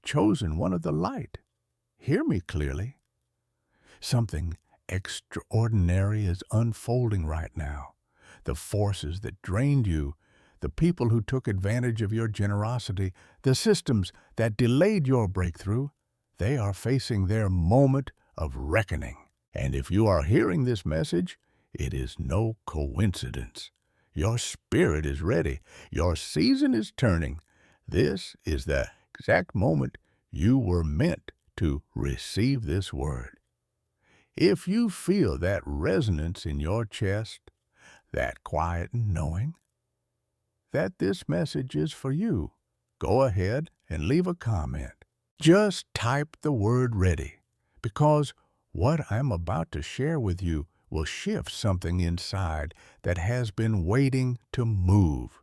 chosen one of the light. Hear me clearly. Something extraordinary is unfolding right now. The forces that drained you, the people who took advantage of your generosity, the systems that delayed your breakthrough, they are facing their moment of reckoning. And if you are hearing this message, it is no coincidence. Your spirit is ready. Your season is turning. This is the exact moment you were meant to receive this word. If you feel that resonance in your chest, that quiet knowing that this message is for you, go ahead and leave a comment. Just type the word ready, because what I'm about to share with you will shift something inside that has been waiting to move.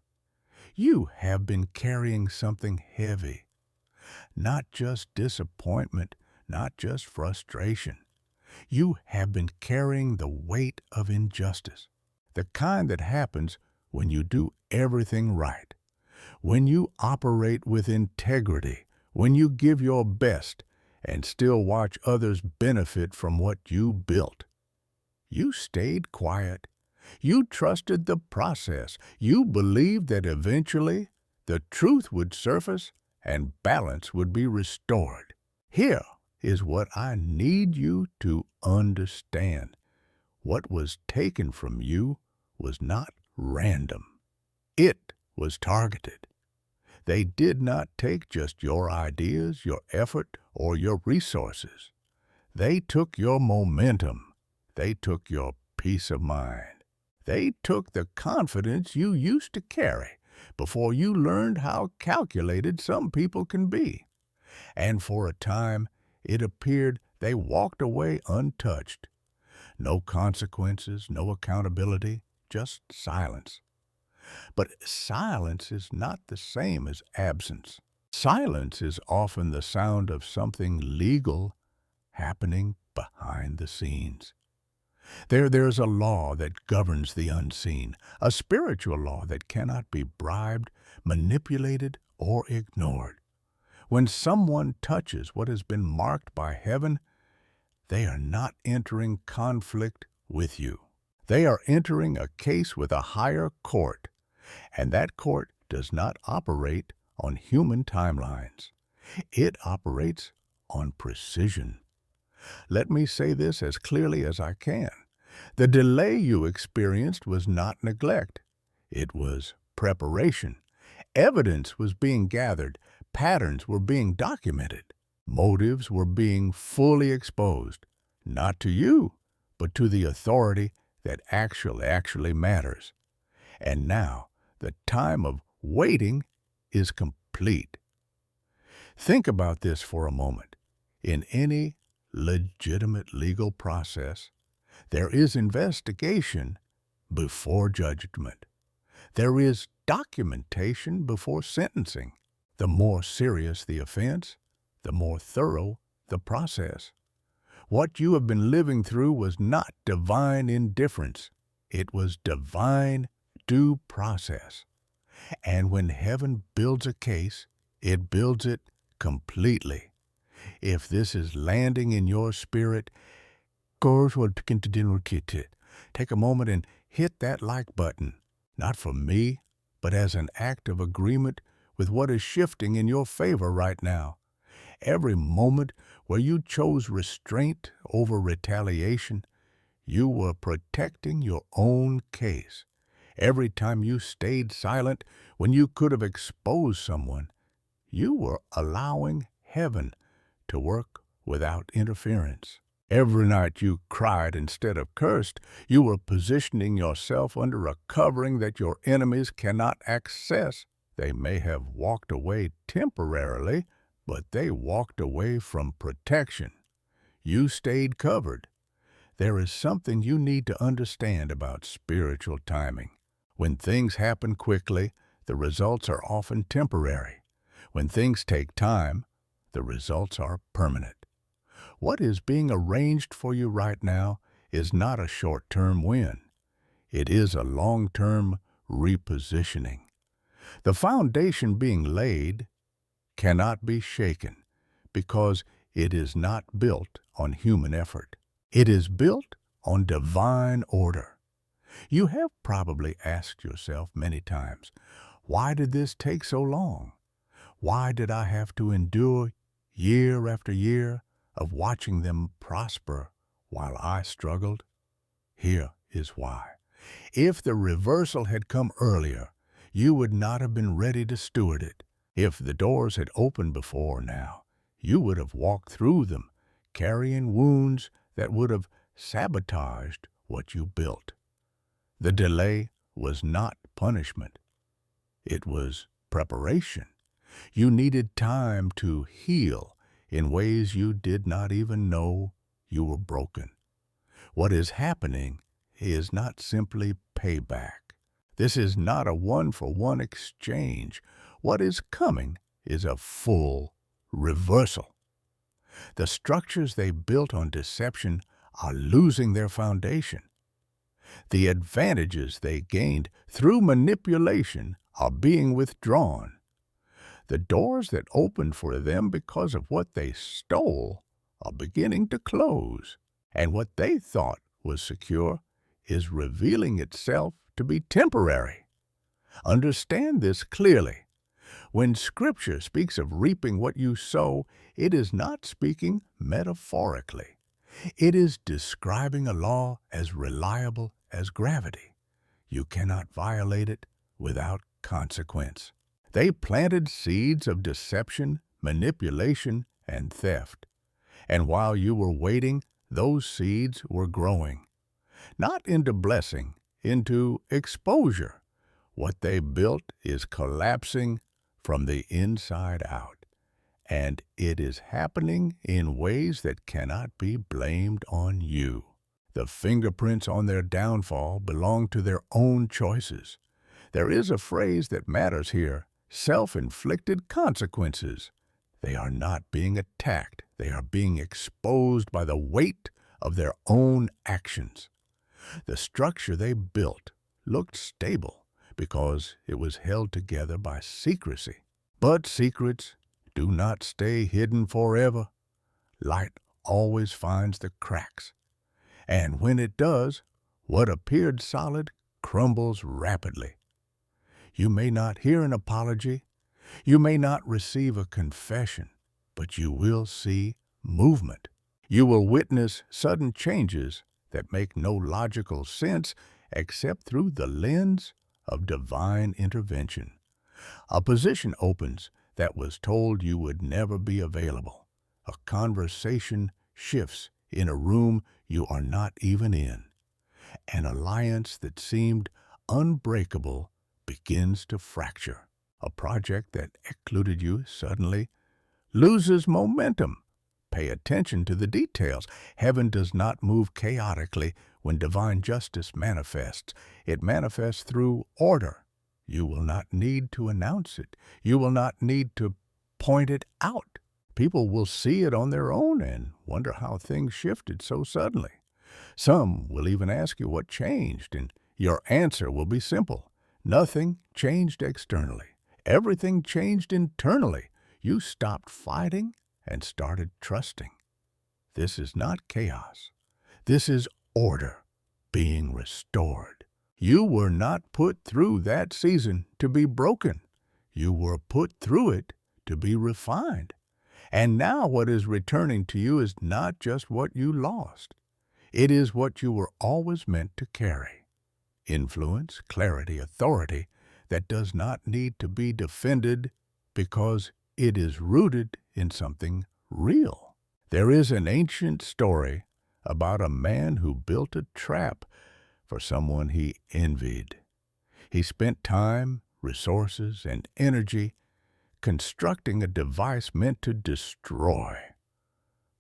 You have been carrying something heavy, not just disappointment, not just frustration. You have been carrying the weight of injustice, the kind that happens when you do everything right, when you operate with integrity, when you give your best and still watch others benefit from what you built. You stayed quiet. You trusted the process. You believed that eventually the truth would surface and balance would be restored. Here is what I need you to understand. What was taken from you was not random. It was targeted. They did not take just your ideas, your effort, or your resources. They took your momentum. They took your peace of mind. They took the confidence you used to carry before you learned how calculated some people can be. And for a time, it appeared they walked away untouched. No consequences, no accountability, just silence. But silence is not the same as absence. Silence is often the sound of something legal happening behind the scenes. There's a law that governs the unseen, a spiritual law that cannot be bribed, manipulated, or ignored. When someone touches what has been marked by heaven, they are not entering conflict with you. They are entering a case with a higher court, and that court does not operate on human timelines. It operates on precision. Let me say this as clearly as I can. The delay you experienced was not neglect. It was preparation. Evidence was being gathered. Patterns were being documented. Motives were being fully exposed, not to you, but to the authority that actually matters. And now, the time of waiting is complete. Think about this for a moment. In any legitimate legal process, there is investigation before judgment. There is documentation before sentencing. The more serious the offense, the more thorough the process. What you have been living through was not divine indifference. It was divine due process. And when heaven builds a case, it builds it completely. If this is landing in your spirit, take a moment and hit that like button, not for me, but as an act of agreement with what is shifting in your favor right now. Every moment where you chose restraint over retaliation, you were protecting your own case. Every time you stayed silent when you could have exposed someone, you were allowing heaven to work without interference. Every night you cried instead of cursed, you were positioning yourself under a covering that your enemies cannot access. They may have walked away temporarily, but they walked away from protection. You stayed covered. There is something you need to understand about spiritual timing. When things happen quickly, the results are often temporary. When things take time, the results are permanent. What is being arranged for you right now is not a short-term win. It is a long-term repositioning. The foundation being laid cannot be shaken. because it is not built on human effort. It is built on divine order. You have probably asked yourself many times, why did this take so long? Why did I have to endure year after year of watching them prosper while I struggled? Here is why. If the reversal had come earlier, you would not have been ready to steward it. If the doors had opened before now, you would have walked through them, carrying wounds that would have sabotaged what you built. The delay was not punishment. It was preparation. You needed time to heal in ways you did not even know you were broken. What is happening is not simply payback. This is not a one-for-one exchange. What is coming is a full reversal. The structures they built on deception are losing their foundation. The advantages they gained through manipulation are being withdrawn. The doors that opened for them because of what they stole are beginning to close, and what they thought was secure is revealing itself to be temporary. Understand this clearly. When Scripture speaks of reaping what you sow, it is not speaking metaphorically. It is describing a law as reliable as gravity. You cannot violate it without consequence. They planted seeds of deception, manipulation, and theft. And while you were waiting, those seeds were growing. Not into blessing, into exposure. What they built is collapsing from the inside out, and it is happening in ways that cannot be blamed on you. The fingerprints on their downfall belong to their own choices. There is a phrase that matters here: self-inflicted consequences. They are not being attacked. They are being exposed by the weight of their own actions. The structure they built looked stable because it was held together by secrecy. But secrets do not stay hidden forever. Light always finds the cracks. And when it does, what appeared solid crumbles rapidly. You may not hear an apology. You may not receive a confession, but you will see movement. You will witness sudden changes that make no logical sense except through the lens of divine intervention. A position opens that was told you would never be available. A conversation shifts in a room you are not even in. An alliance that seemed unbreakable begins to fracture. A project that included you suddenly loses momentum. Pay attention to the details. Heaven does not move chaotically when divine justice manifests. It manifests through order. You will not need to announce it. You will not need to point it out. People will see it on their own and wonder how things shifted so suddenly. Some will even ask you what changed, and your answer will be simple. Nothing changed externally. Everything changed internally. You stopped fighting and started trusting. This is not chaos. This is order being restored. You were not put through that season to be broken. You were put through it to be refined. And now what is returning to you is not just what you lost. It is what you were always meant to carry. Influence, clarity, authority that does not need to be defended because it is rooted in something real. There is an ancient story about a man who built a trap for someone he envied. He spent time, resources, and energy constructing a device meant to destroy.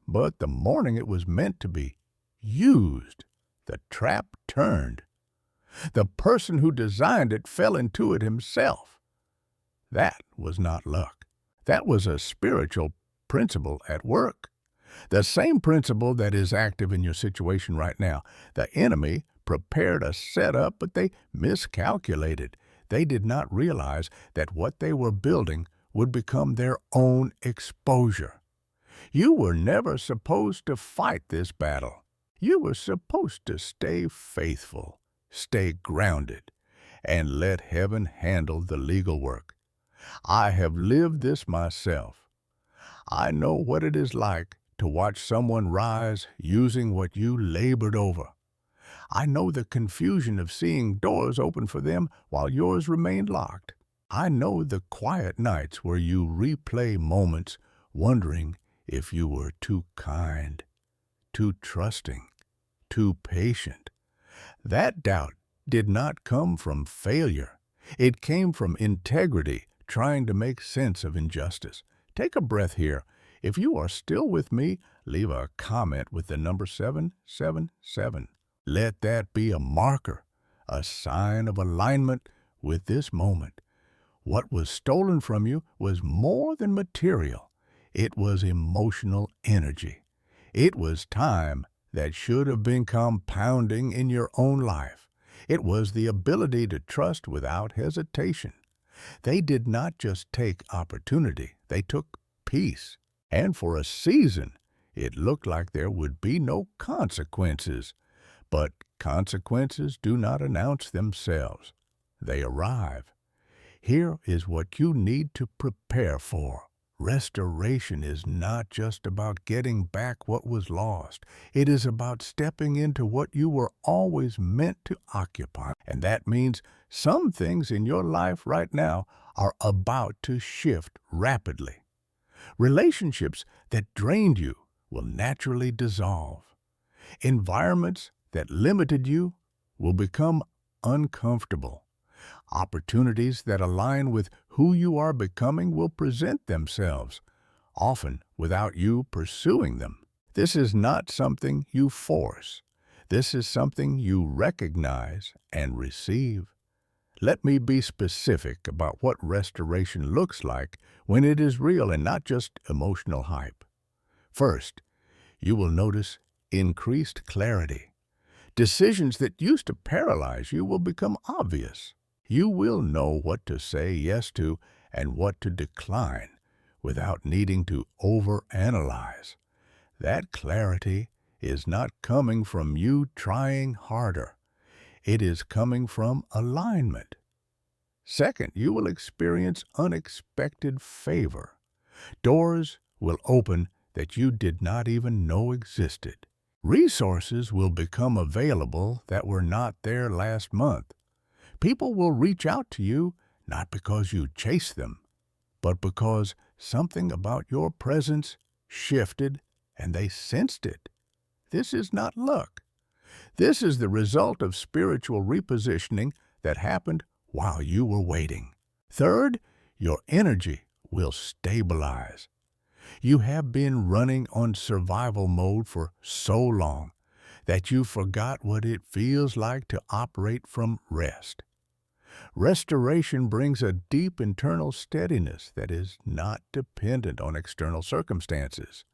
But the morning it was meant to be used, the trap turned. The person who designed it fell into it himself. That was not luck. That was a spiritual principle at work. The same principle that is active in your situation right now. The enemy prepared a setup, but they miscalculated. They did not realize that what they were building would become their own exposure. You were never supposed to fight this battle. You were supposed to stay faithful, stay grounded, and let heaven handle the legal work. I have lived this myself. I know what it is like to watch someone rise using what you labored over. I know the confusion of seeing doors open for them while yours remained locked. I know the quiet nights where you replay moments wondering if you were too kind, too trusting, too patient. That doubt did not come from failure. It came from integrity trying to make sense of injustice. Take a breath here. If you are still with me, leave a comment with the number 777. Let that be a marker, a sign of alignment with this moment. What was stolen from you was more than material. It was emotional energy. It was time that should have been compounding in your own life. It was the ability to trust without hesitation. They did not just take opportunity, they took peace. And for a season, it looked like there would be no consequences. But consequences do not announce themselves. They arrive. Here is what you need to prepare for. Restoration is not just about getting back what was lost. It is about stepping into what you were always meant to occupy. And that means some things in your life right now are about to shift rapidly. Relationships that drained you will naturally dissolve. Environments that limited you will become uncomfortable. Opportunities that align with who you are becoming will present themselves, often without you pursuing them. This is not something you force. This is something you recognize and receive. Let me be specific about what restoration looks like when it is real and not just emotional hype. First, you will notice increased clarity. Decisions that used to paralyze you will become obvious. You will know what to say yes to and what to decline without needing to overanalyze. That clarity is not coming from you trying harder. It is coming from alignment. Second, you will experience unexpected favor. Doors will open that you did not even know existed. Resources will become available that were not there last month. People will reach out to you not because you chase them, but because something about your presence shifted and they sensed it. This is not luck. This is the result of spiritual repositioning that happened while you were waiting. Third, your energy will stabilize. You have been running on survival mode for so long that you forgot what it feels like to operate from rest. Restoration brings a deep internal steadiness that is not dependent on external circumstances.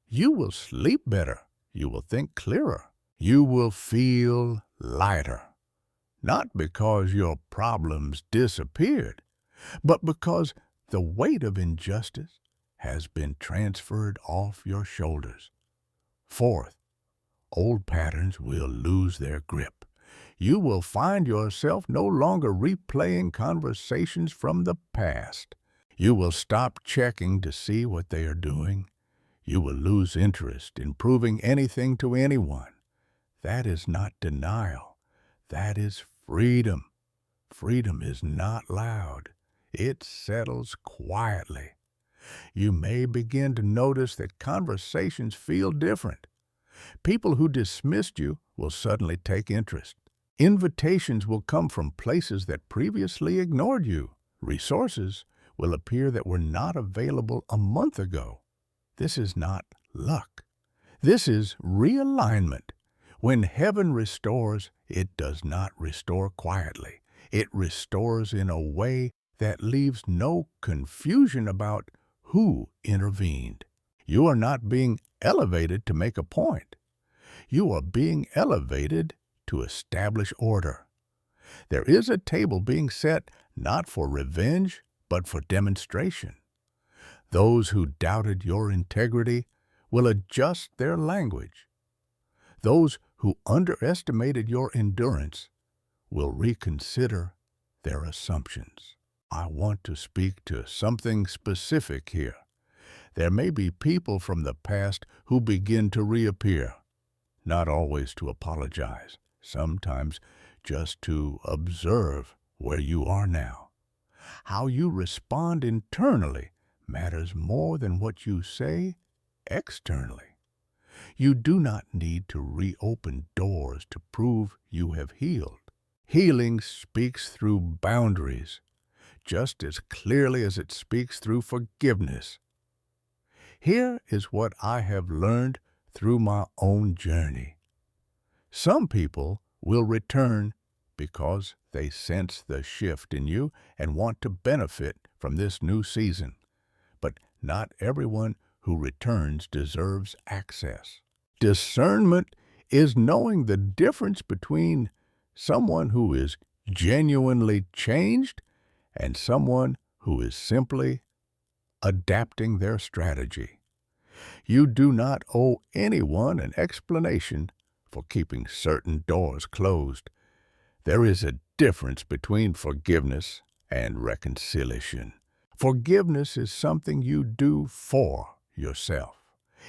You will sleep better. You will think clearer. You will feel lighter. Not because your problems disappeared, but because the weight of injustice has been transferred off your shoulders. Fourth, old patterns will lose their grip. You will find yourself no longer replaying conversations from the past. You will stop checking to see what they are doing. You will lose interest in proving anything to anyone. That is not denial. That is freedom. Freedom is not loud. It settles quietly. You may begin to notice that conversations feel different. People who dismissed you will suddenly take interest. Invitations will come from places that previously ignored you. Resources will appear that were not available a month ago. This is not luck. This is realignment. When heaven restores, it does not restore quietly. It restores in a way that leaves no confusion about who intervened. You are not being elevated to make a point. You are being elevated to establish order. There is a table being set not for revenge, but for demonstration. Those who doubted your integrity will adjust their language. Those who underestimated your endurance will reconsider their assumptions. I want to speak to something specific here. There may be people from the past who begin to reappear, not always to apologize, sometimes just to observe where you are now. How you respond internally matters more than what you say externally. You do not need to reopen doors to prove you have healed. Healing speaks through boundaries, just as clearly as it speaks through forgiveness. Here is what I have learned through my own journey. Some people will return because they sense the shift in you and want to benefit from this new season. But not everyone who returns deserves access. Discernment is knowing the difference between someone who is genuinely changed and someone who is simply adapting their strategy. You do not owe anyone an explanation for keeping certain doors closed. There is a difference between forgiveness and reconciliation. Forgiveness is something you do for yourself.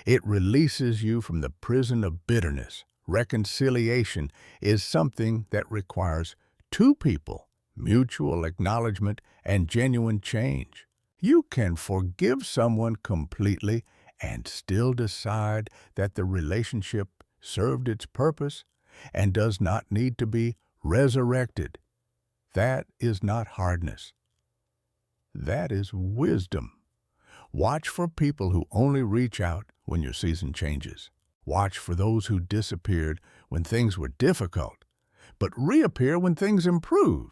It releases you from the prison of bitterness. Reconciliation is something that requires two people, mutual acknowledgement, and genuine change. You can forgive someone completely and still decide that the relationship served its purpose and does not need to be resurrected. That is not hardness. That is wisdom. Watch for people who only reach out when your season changes. Watch for those who disappeared when things were difficult, but reappear when things improve.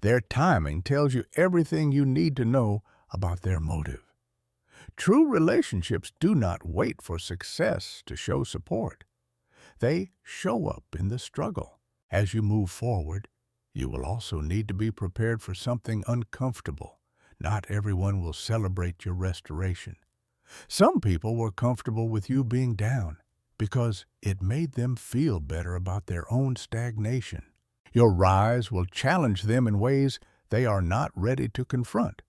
Their timing tells you everything you need to know about their motive. True relationships do not wait for success to show support. They show up in the struggle. As you move forward, you will also need to be prepared for something uncomfortable. Not everyone will celebrate your restoration. Some people were comfortable with you being down because it made them feel better about their own stagnation. Your rise will challenge them in ways they are not ready to confront.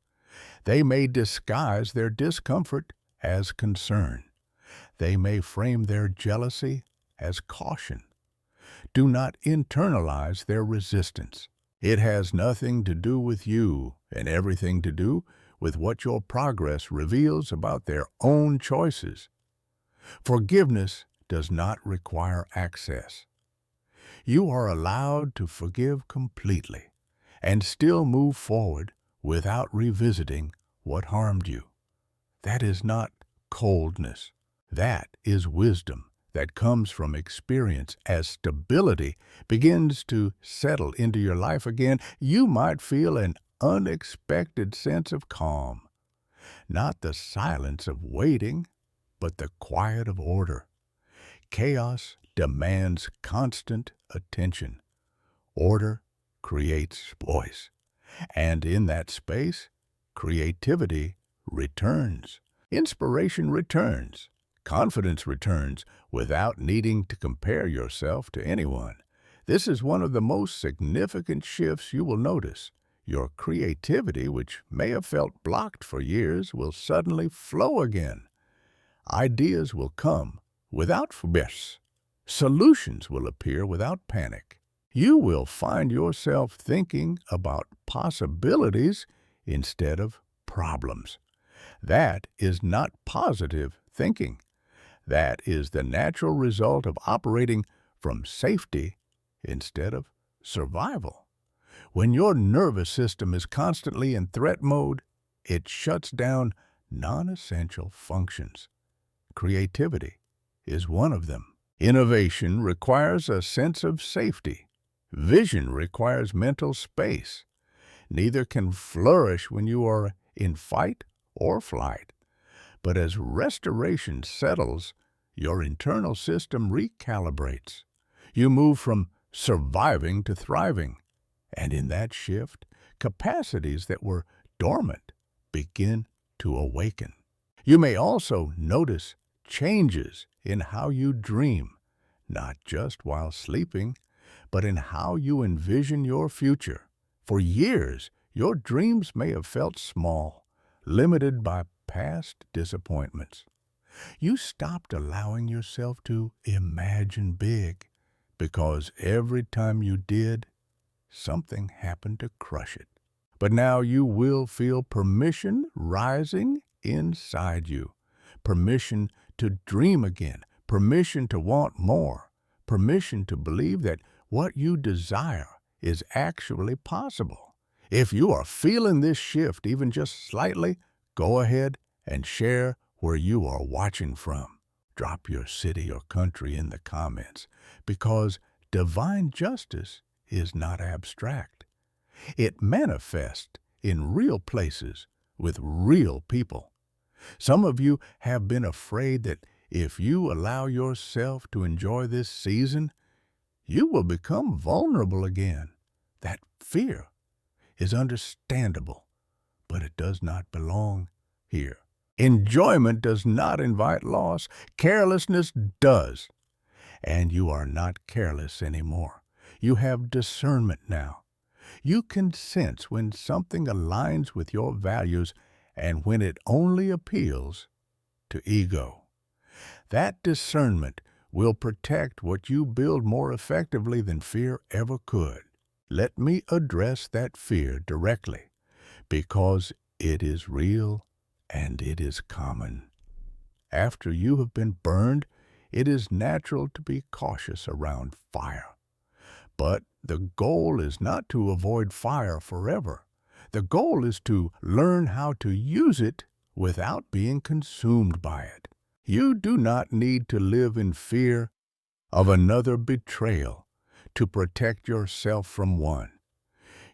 They may disguise their discomfort as concern. They may frame their jealousy as caution. Do not internalize their resistance. It has nothing to do with you and everything to do with what your progress reveals about their own choices. Forgiveness does not require access. You are allowed to forgive completely and still move forward without revisiting what harmed you. That is not coldness. That is wisdom that comes from experience. As stability begins to settle into your life again, you might feel an unexpected sense of calm. Not the silence of waiting, but the quiet of order. Chaos demands constant attention. Order creates voice. And in that space, creativity returns. Inspiration returns. Confidence returns without needing to compare yourself to anyone. This is one of the most significant shifts you will notice. Your creativity, which may have felt blocked for years, will suddenly flow again. Ideas will come without fear. Solutions will appear without panic. You will find yourself thinking about possibilities instead of problems. That is not positive thinking. That is the natural result of operating from safety instead of survival. When your nervous system is constantly in threat mode, it shuts down non-essential functions. Creativity is one of them. Innovation requires a sense of safety. Vision requires mental space. Neither can flourish when you are in fight or flight. But as restoration settles, your internal system recalibrates. You move from surviving to thriving. And in that shift, capacities that were dormant begin to awaken. You may also notice changes in how you dream, not just while sleeping, but in how you envision your future. For years, your dreams may have felt small, limited by past disappointments. You stopped allowing yourself to imagine big, because every time you did, something happened to crush it. But now you will feel permission rising inside you, permission to dream again, permission to want more, permission to believe that what you desire is actually possible. If you are feeling this shift even just slightly, go ahead and share where you are watching from. Drop your city or country in the comments, because divine justice is not abstract. It manifests in real places with real people. Some of you have been afraid that if you allow yourself to enjoy this season, you will become vulnerable again. That fear is understandable, but it does not belong here. Enjoyment does not invite loss. Carelessness does. And you are not careless anymore. You have discernment now. You can sense when something aligns with your values and when it only appeals to ego. That discernment will protect what you build more effectively than fear ever could. Let me address that fear directly, because it is real and it is common. After you have been burned, it is natural to be cautious around fire. But the goal is not to avoid fire forever. The goal is to learn how to use it without being consumed by it. You do not need to live in fear of another betrayal to protect yourself from one.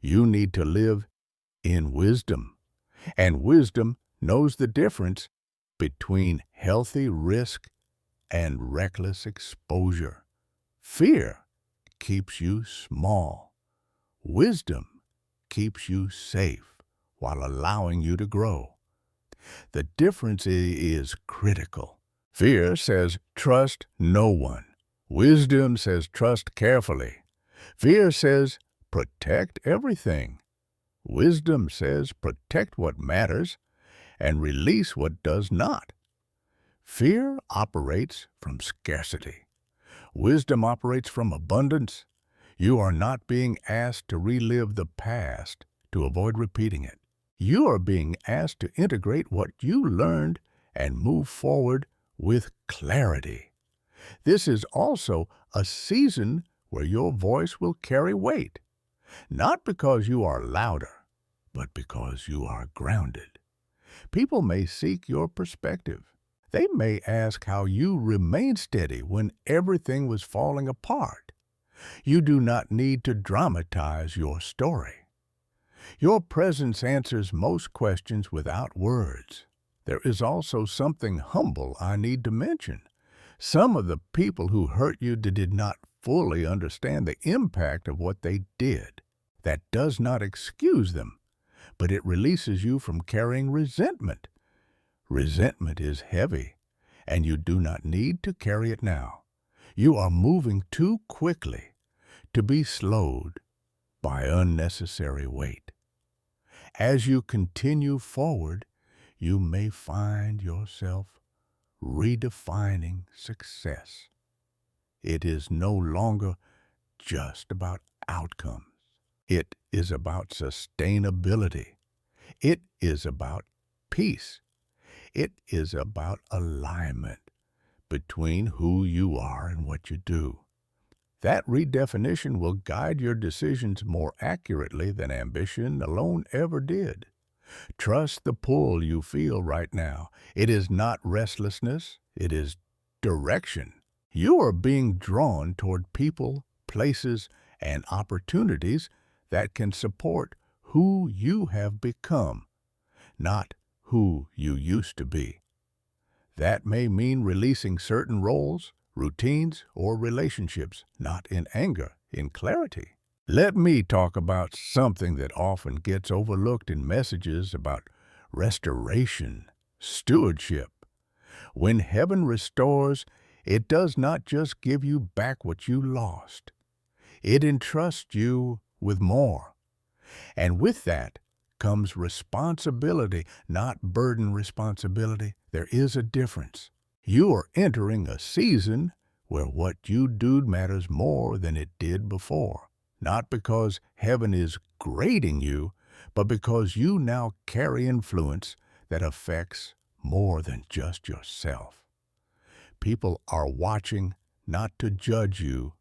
You need to live in wisdom, and wisdom knows the difference between healthy risk and reckless exposure. Fear keeps you small. Wisdom keeps you safe while allowing you to grow. The difference is critical. Fear says trust no one. Wisdom says trust carefully. Fear says protect everything. Wisdom says protect what matters and release what does not. Fear operates from scarcity. Wisdom operates from abundance. You are not being asked to relive the past to avoid repeating it. You are being asked to integrate what you learned and move forward with clarity. This is also a season where your voice will carry weight, not because you are louder, but because you are grounded. People may seek your perspective. They may ask how you remained steady when everything was falling apart. You do not need to dramatize your story. Your presence answers most questions without words. There is also something humble I need to mention. Some of the people who hurt you did not fully understand the impact of what they did. That does not excuse them, but it releases you from carrying resentment. Resentment is heavy, and you do not need to carry it now. You are moving too quickly to be slowed by unnecessary weight. As you continue forward, you may find yourself redefining success. It is no longer just about outcomes. It is about sustainability. It is about peace. It is about alignment between who you are and what you do. That redefinition will guide your decisions more accurately than ambition alone ever did. Trust the pull you feel right now. It is not restlessness, it is direction. You are being drawn toward people, places, and opportunities that can support who you have become, not who you used to be. That may mean releasing certain roles, routines, or relationships, not in anger, in clarity. Let me talk about something that often gets overlooked in messages about restoration, stewardship. When heaven restores, it does not just give you back what you lost. It entrusts you with more. And with that comes responsibility, not burden responsibility. There is a difference. You are entering a season where what you do matters more than it did before. Not because heaven is grading you, but because you now carry influence that affects more than just yourself. People are watching not to judge you,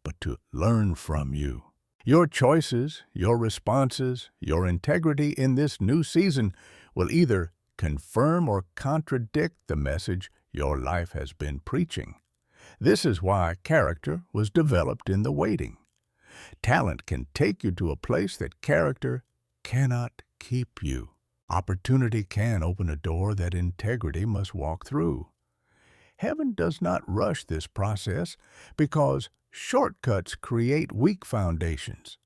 but to learn from you. Your choices, your responses, your integrity in this new season will either confirm or contradict the message your life has been preaching. This is why character was developed in the waiting. Talent can take you to a place that character cannot keep you. Opportunity can open a door that integrity must walk through. Heaven does not rush this process because shortcuts create weak foundations.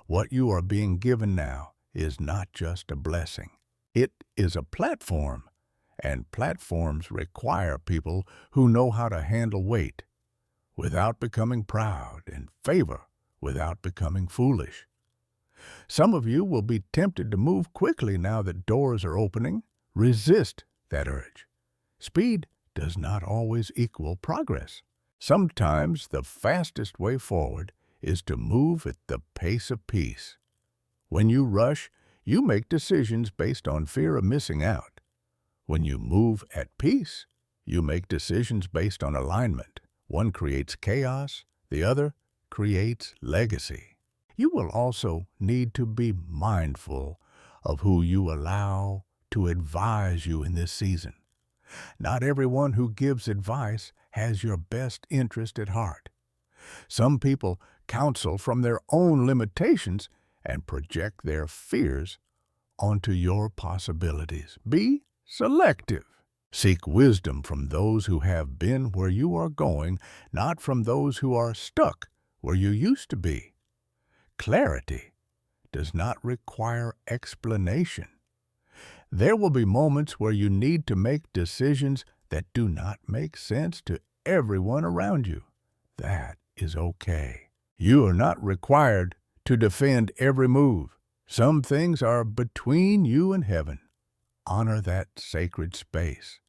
What you are being given now is not just a blessing. It is a platform, and platforms require people who know how to handle weight without becoming proud and favor without becoming foolish. Some of you will be tempted to move quickly now that doors are opening. Resist that urge. Speed does not always equal progress. Sometimes the fastest way forward is to move at the pace of peace. When you rush, you make decisions based on fear of missing out. When you move at peace, you make decisions based on alignment. One creates chaos, the other creates legacy. You will also need to be mindful of who you allow to advise you in this season. Not everyone who gives advice has your best interest at heart. Some people counsel from their own limitations and project their fears onto your possibilities. Be selective. Seek wisdom from those who have been where you are going, not from those who are stuck where you used to be. Clarity does not require explanation. There will be moments where you need to make decisions that do not make sense to everyone around you. That is okay. You are not required to defend every move. Some things are between you and heaven. Honor that sacred space.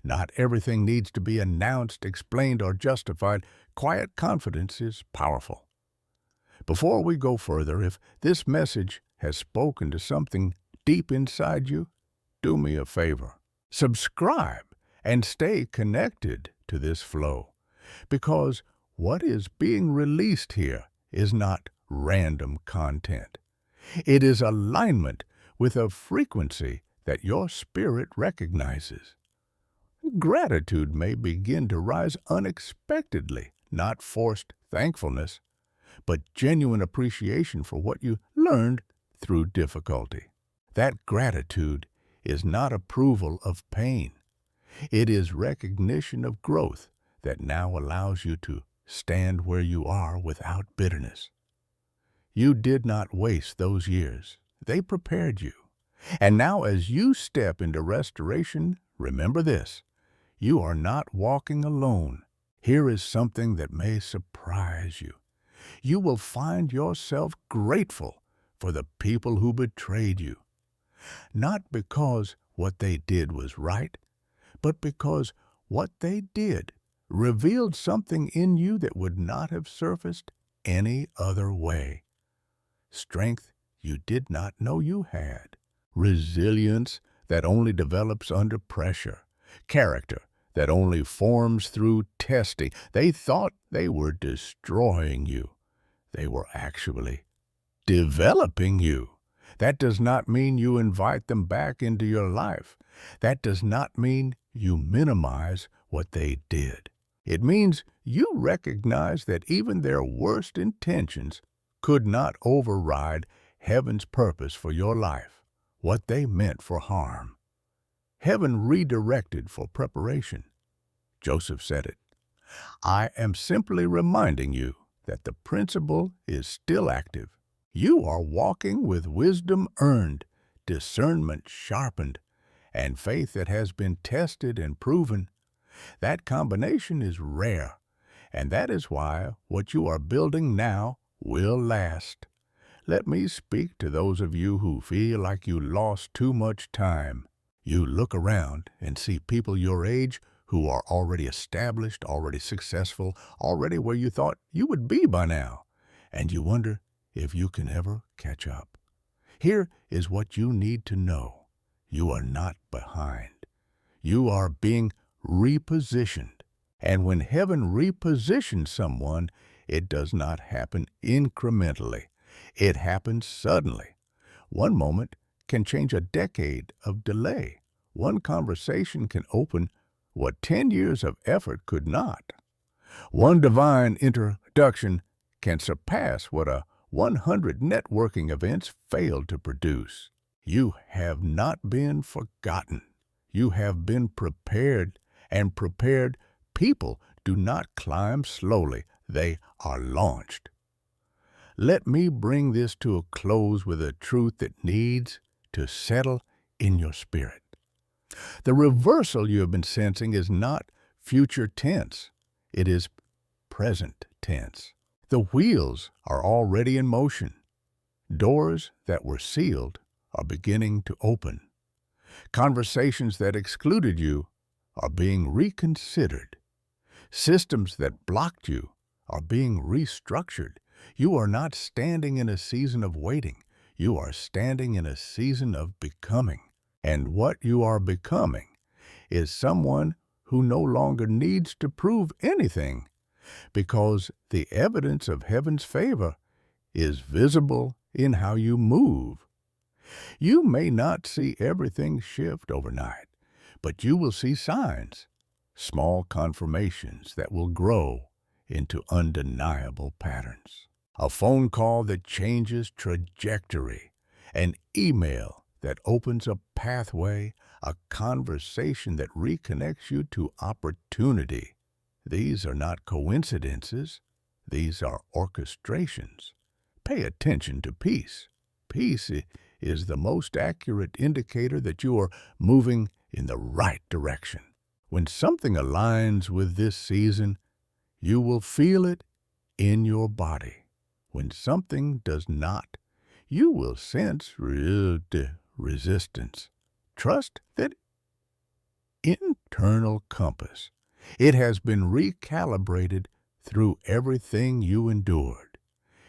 Not everything needs to be announced, explained, or justified. Quiet confidence is powerful. Before we go further, if this message has spoken to something deep inside you, do me a favor. Subscribe and stay connected to this flow, because what is being released here is not random content. It is alignment with a frequency that your spirit recognizes. Gratitude may begin to rise unexpectedly, not forced thankfulness, but genuine appreciation for what you learned through difficulty. That gratitude is not approval of pain. It is recognition of growth that now allows you to stand where you are without bitterness. You did not waste those years. They prepared you. And now as you step into restoration, remember this: you are not walking alone. Here is something that may surprise you. You will find yourself grateful for the people who betrayed you. Not because what they did was right, but because what they did revealed something in you that would not have surfaced any other way. Strength you did not know you had. Resilience that only develops under pressure. Character that only forms through testing. They thought they were destroying you. They were actually developing you. That does not mean you invite them back into your life. That does not mean you minimize what they did. It means you recognize that even their worst intentions could not override heaven's purpose for your life, what they meant for harm. Heaven redirected for preparation. Joseph said it. I am simply reminding you that the principle is still active. You are walking with wisdom earned, discernment sharpened, and faith that has been tested and proven. That combination is rare, and that is why what you are building now will last. Let me speak to those of you who feel like you lost too much time. You look around and see people your age who are already established, already successful, already where you thought you would be by now, and you wonder if you can ever catch up. Here is what you need to know. You are not behind. You are being repositioned. And when heaven repositions someone, it does not happen incrementally. It happens suddenly. One moment can change a decade of delay. One conversation can open what 10 years of effort could not. One divine introduction can surpass what 100 networking events failed to produce. You have not been forgotten. You have been prepared, and prepared people do not climb slowly. They are launched. Let me bring this to a close with a truth that needs to settle in your spirit. The reversal you have been sensing is not future tense. It is present tense. The wheels are already in motion. Doors that were sealed are beginning to open. Conversations that excluded you are being reconsidered. Systems that blocked you are being restructured. You are not standing in a season of waiting. You are standing in a season of becoming. And what you are becoming is someone who no longer needs to prove anything, because the evidence of heaven's favor is visible in how you move. You may not see everything shift overnight, but you will see signs, small confirmations that will grow into undeniable patterns. A phone call that changes trajectory, an email that opens a pathway, a conversation that reconnects you to opportunity. These are not coincidences. These are orchestrations. Pay attention to peace. Peace is the most accurate indicator that you are moving in the right direction. When something aligns with this season, you will feel it in your body. When something does not, you will sense resistance. Trust that internal compass. It has been recalibrated through everything you endured.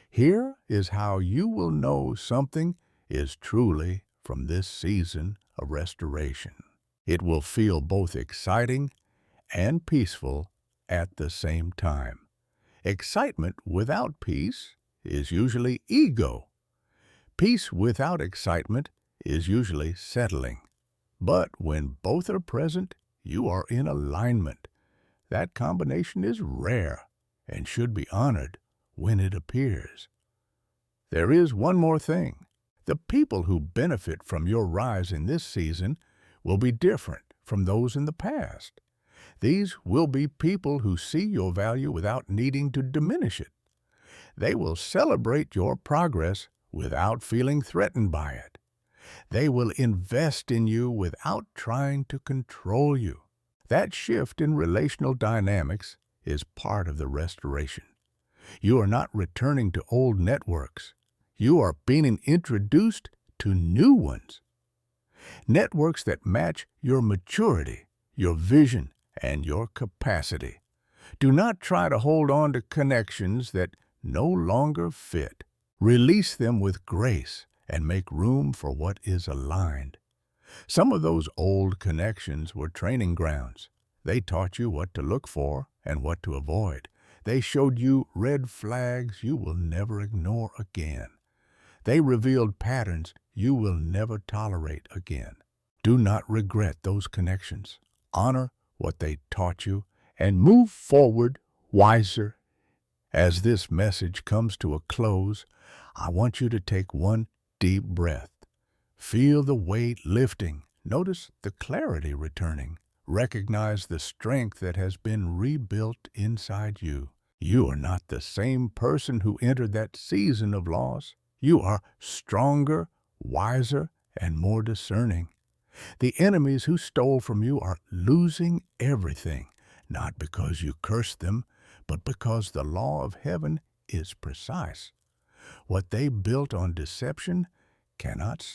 Here is how you will know something is truly from this season of restoration. It will feel both exciting and peaceful at the same time. Excitement without peace is usually ego. Peace without excitement is usually settling. But when both are present, you are in alignment. That combination is rare and should be honored when it appears. There is one more thing. The people who benefit from your rise in this season will be different from those in the past. These will be people who see your value without needing to diminish it. They will celebrate your progress without feeling threatened by it. They will invest in you without trying to control you. That shift in relational dynamics is part of the restoration. You are not returning to old networks. You are being introduced to new ones. Networks that match your maturity, your vision, and your capacity. Do not try to hold on to connections that no longer fit. Release them with grace and make room for what is aligned. Some of those old connections were training grounds. They taught you what to look for and what to avoid. They showed you red flags you will never ignore again. They revealed patterns you will never tolerate again. Do not regret those connections. Honor what they taught you and move forward wiser. As this message comes to a close, I want you to take one deep breath. Feel the weight lifting. Notice the clarity returning. Recognize the strength that has been rebuilt inside you. You are not the same person who entered that season of loss. You are stronger, wiser, and more discerning. The enemies who stole from you are losing everything. not because you curse them, but because the law of heaven is precise. What they built on deception cannot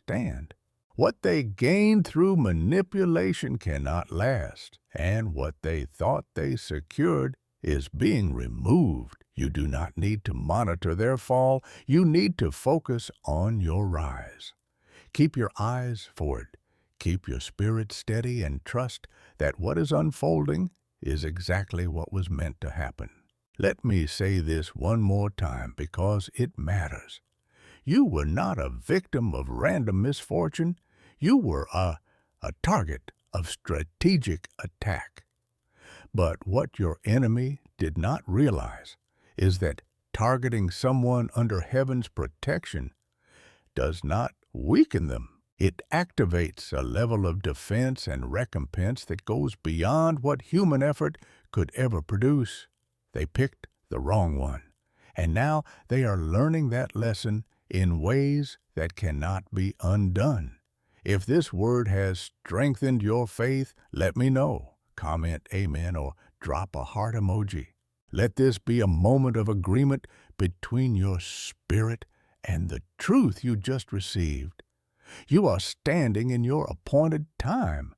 stand. What they gained through manipulation cannot last, and what they thought they secured is being removed. You do not need to monitor their fall. You need to focus on your rise. Keep your eyes forward. Keep your spirit steady and trust that what is unfolding is exactly what was meant to happen. Let me say this one more time because it matters. You were not a victim of random misfortune. You were a target of strategic attack. But what your enemy did not realize is that targeting someone under heaven's protection does not weaken them. It activates a level of defense and recompense that goes beyond what human effort could ever produce. They picked the wrong one, and now they are learning that lesson in ways that cannot be undone. If this word has strengthened your faith, let me know. Comment amen or drop a heart emoji. Let this be a moment of agreement between your spirit and the truth you just received. You are standing in your appointed time.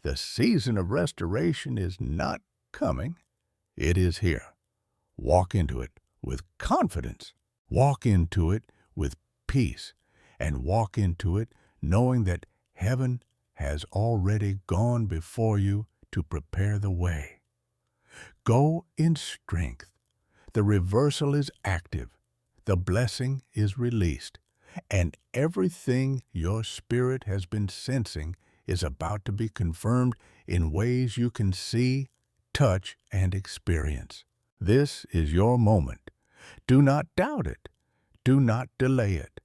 The season of restoration is not coming. It is here. Walk into it with confidence. Walk into it with peace. And walk into it knowing that heaven has already gone before you to prepare the way. Go in strength. The reversal is active. The blessing is released. And everything your spirit has been sensing is about to be confirmed in ways you can see, touch, and experience. This is your moment. Do not doubt it. Do not delay it.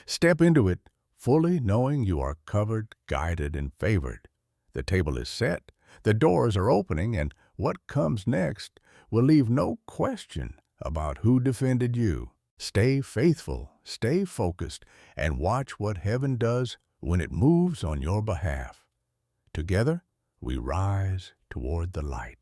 Step into it fully knowing you are covered, guided, and favored. The table is set, the doors are opening, and what comes next will leave no question about who defended you. Stay faithful, stay focused, and watch what heaven does when it moves on your behalf. Together, we rise toward the light.